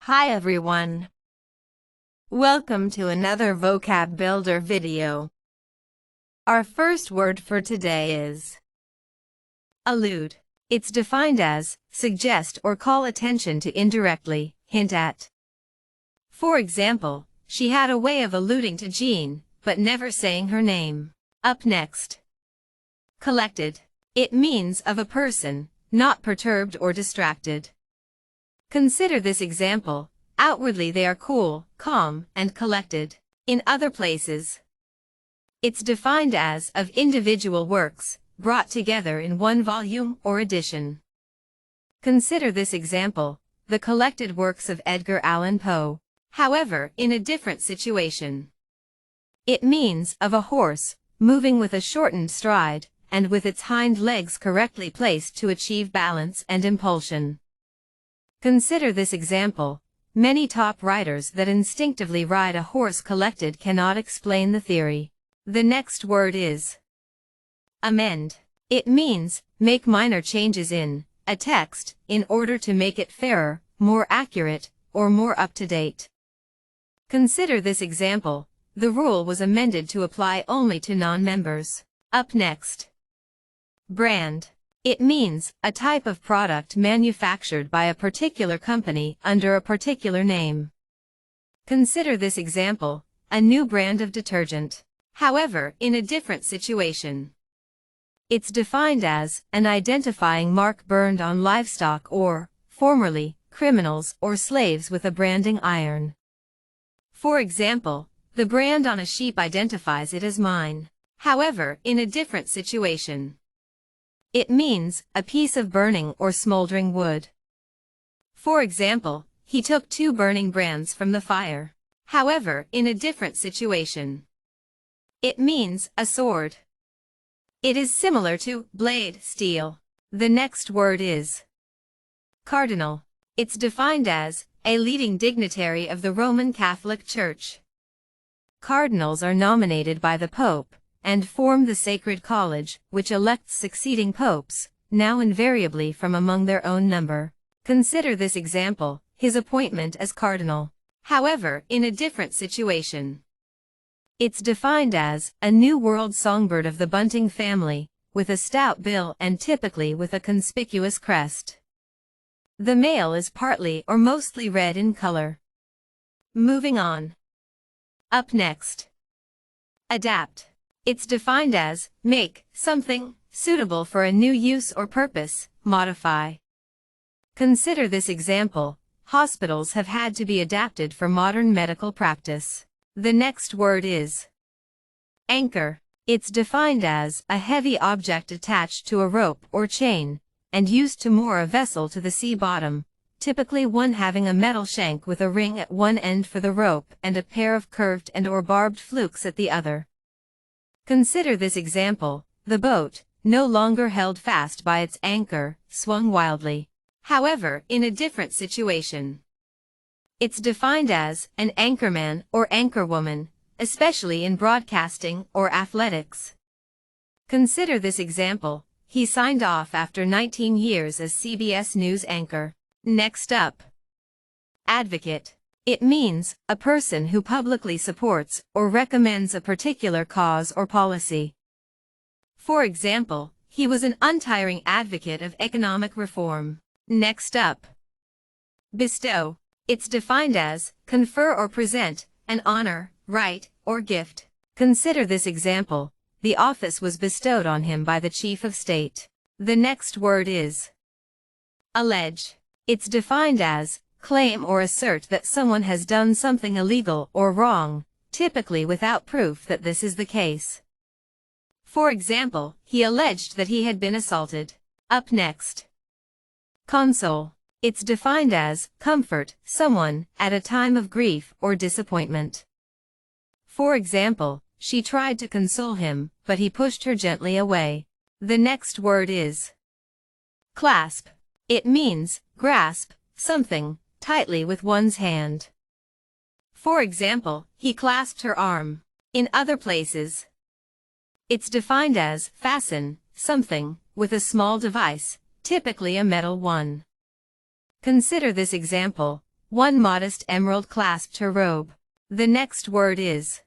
Hi everyone. Welcome to another vocab builder video. Our first word for today is allude. It's defined as suggest or call attention to indirectly, hint at. For example, she had a way of alluding to Jean, but never saying her name. Up next. Collected. It means of a person, not perturbed or distracted. Consider this example. Outwardly they are cool, calm, and collected. In other places, it's defined as of individual works, brought together in one volume or edition. Consider this example, the collected works of Edgar Allan Poe. However, in a different situation, it means of a horse, moving with a shortened stride, and with its hind legs correctly placed to achieve balance and impulsion. Consider this example. Many top riders that instinctively ride a horse collected cannot explain the theory. The next word is amend. It means make minor changes in a text in order to make it fairer, more accurate, or more up-to-date. Consider this example. The rule was amended to apply only to non-members. Up next. Brand. It means a type of product manufactured by a particular company under a particular name. Consider this example, a new brand of detergent. However, in a different situation, it's defined as an identifying mark burned on livestock or, formerly, criminals or slaves with a branding iron. For example, the brand on a sheep identifies it as mine. However, in a different situation, it means a piece of burning or smoldering wood. For example, he took 2 burning brands from the fire. However, in a different situation, it means a sword. It is similar to blade, steel. The next word is cardinal. It's defined as a leading dignitary of the Roman Catholic Church. Cardinals are nominated by the Pope and form the Sacred College, which elects succeeding popes, now invariably from among their own number. Consider this example, his appointment as cardinal. However, in a different situation, it's defined as a New World songbird of the bunting family, with a stout bill and typically with a conspicuous crest. The male is partly or mostly red in color. Moving on. Up next. Adapt. It's defined as make something suitable for a new use or purpose, modify. Consider this example. Hospitals have had to be adapted for modern medical practice. The next word is anchor. It's defined as a heavy object attached to a rope or chain and used to moor a vessel to the sea bottom, typically one having a metal shank with a ring at one end for the rope and a pair of curved and/or barbed flukes at the other. Consider this example. The boat, no longer held fast by its anchor, swung wildly. However, in a different situation, it's defined as an anchorman or anchorwoman, especially in broadcasting or athletics. Consider this example. He signed off after 19 years as CBS News anchor. Next up. Advocate. It means a person who publicly supports or recommends a particular cause or policy. For example, he was an untiring advocate of economic reform. Next up. Bestow. It's defined as confer or present an honor, right, or gift. Consider this example. The office was bestowed on him by the chief of state. The next word is allege. It's defined as claim or assert that someone has done something illegal or wrong, typically without proof that this is the case. For example, he alleged that he had been assaulted. Up next. Console. It's defined as comfort someone at a time of grief or disappointment. For example, she tried to console him, but he pushed her gently away. The next word is clasp. It means grasp something tightly with one's hand. For example, he clasped her arm. In other places, it's defined as fasten something with a small device, typically a metal one. Consider this example. One modest emerald clasped her robe. The next word is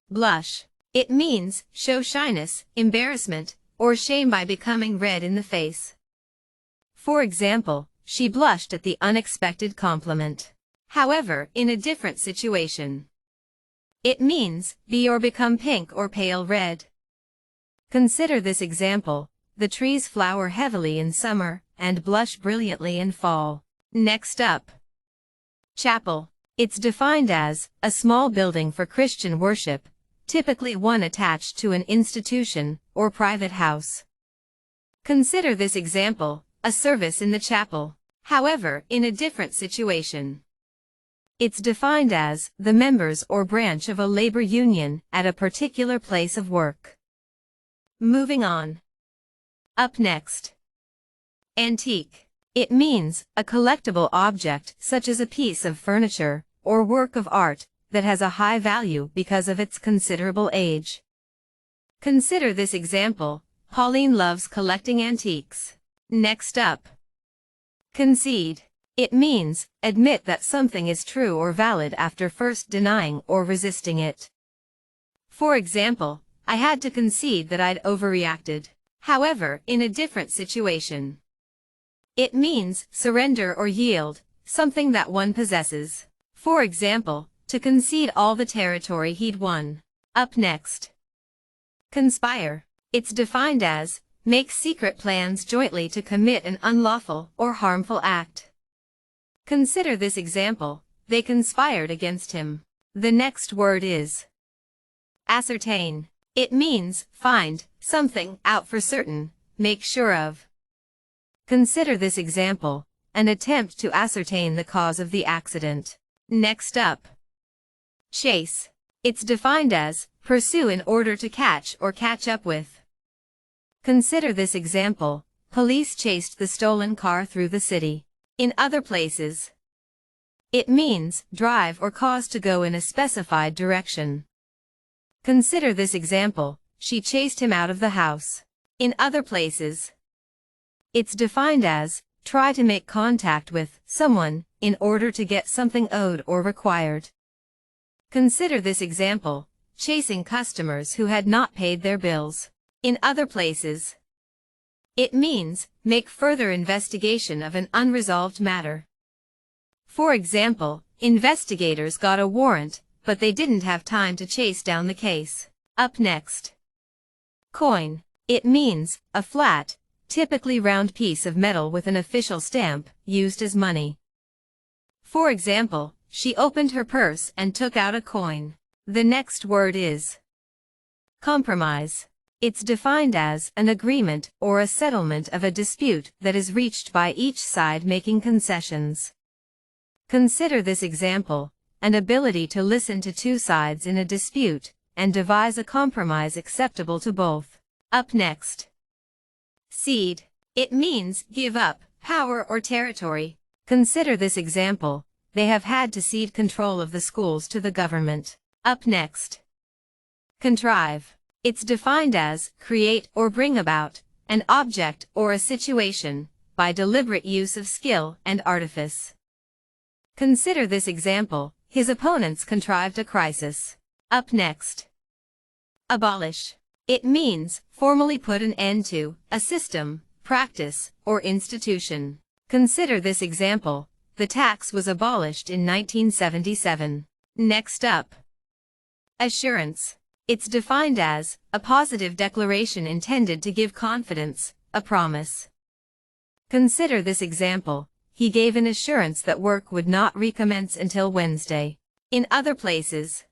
blush. It means show shyness, embarrassment, or shame by becoming red in the face. For example, she blushed at the unexpected compliment. However, in a different situation, it means be or become pink or pale red. Consider this example. The trees flower heavily in summer and blush brilliantly in fall. Next up, chapel. It's defined as a small building for Christian worship, typically one attached to an institution or private house. Consider this example, a service in the chapel. However, in a different situation, it's defined as the members or branch of a labor union at a particular place of work. Moving on. Up next, antique. It means a collectible object such as a piece of furniture or work of art that has a high value because of its considerable age. Consider this example. Pauline loves collecting antiques. Next up, concede. It means admit that something is true or valid after first denying or resisting it. For example, I had to concede that I'd overreacted. However, in a different situation, it means surrender or yield, something that one possesses. For example, to concede all the territory he'd won. Up next, conspire. It's defined as make secret plans jointly to commit an unlawful or harmful act. Consider this example. They conspired against him. The next word is ascertain. It means find something out for certain, make sure of. Consider this example, an attempt to ascertain the cause of the accident. Next up, chase. It's defined as pursue in order to catch or catch up with. Consider this example, police chased the stolen car through the city. In other places, it means drive or cause to go in a specified direction. Consider this example, she chased him out of the house. In other places, it's defined as try to make contact with someone in order to get something owed or required. Consider this example, chasing customers who had not paid their bills. In other places, it means make further investigation of an unresolved matter. For example, investigators got a warrant, but they didn't have time to chase down the case. Up next, coin. It means a flat, typically round piece of metal with an official stamp, used as money. For example, she opened her purse and took out a coin. The next word is compromise. It's defined as an agreement or a settlement of a dispute that is reached by each side making concessions. Consider this example, an ability to listen to two sides in a dispute and devise a compromise acceptable to both. Up next, cede. It means give up power or territory. Consider this example, they have had to cede control of the schools to the government. Up next, contrive. It's defined as create or bring about an object or a situation by deliberate use of skill and artifice. Consider this example, his opponents contrived a crisis. Up next, abolish. It means formally put an end to a system, practice, or institution. Consider this example, the tax was abolished in 1977. Next up, assurance. It's defined as a positive declaration intended to give confidence, a promise. Consider this example, he gave an assurance that work would not recommence until Wednesday. In other places,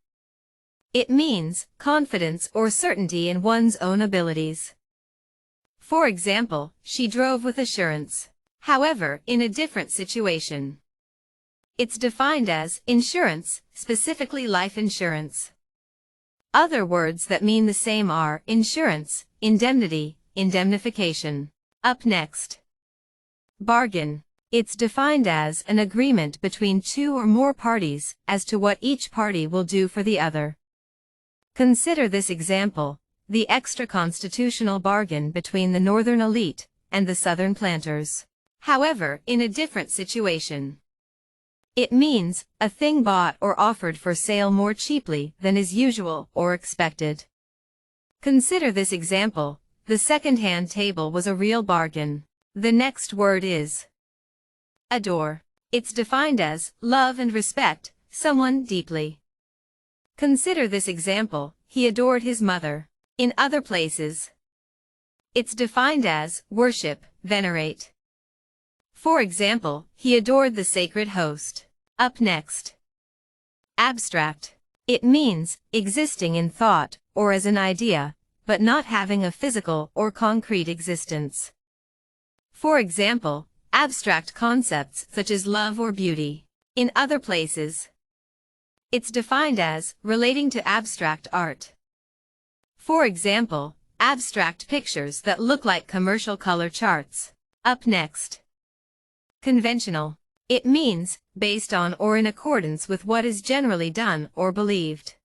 it means confidence or certainty in one's own abilities. For example, she drove with assurance. However, in a different situation, it's defined as insurance, specifically life insurance. Other words that mean the same are insurance, indemnity, indemnification. Up next, bargain. It's defined as an agreement between two or more parties as to what each party will do for the other. Consider this example, the extra-constitutional bargain between the northern elite and the southern planters. However, in a different situation, It means a thing bought or offered for sale more cheaply than is usual or expected. Consider this example. The second-hand table was a real bargain. The next word is adore. It's defined as love and respect someone deeply. Consider this example. He adored his mother. In other places, it's defined as worship, venerate. For example, he adored the sacred host. Up next, abstract. It means existing in thought or as an idea, but not having a physical or concrete existence. For example, abstract concepts such as love or beauty. In other places, it's defined as relating to abstract art. For example, abstract pictures that look like commercial color charts. Up next, conventional. It means based on or in accordance with what is generally done or believed.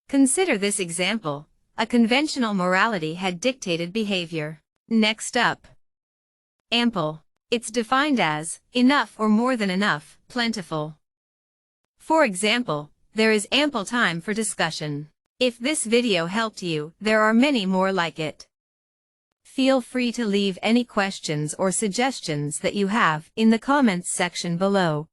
Consider this example. A conventional morality had dictated behavior. Next up, ample. It's defined as enough or more than enough, plentiful. For example, there is ample time for discussion. If this video helped you, there are many more like it. Feel free to leave any questions or suggestions that you have in the comments section below.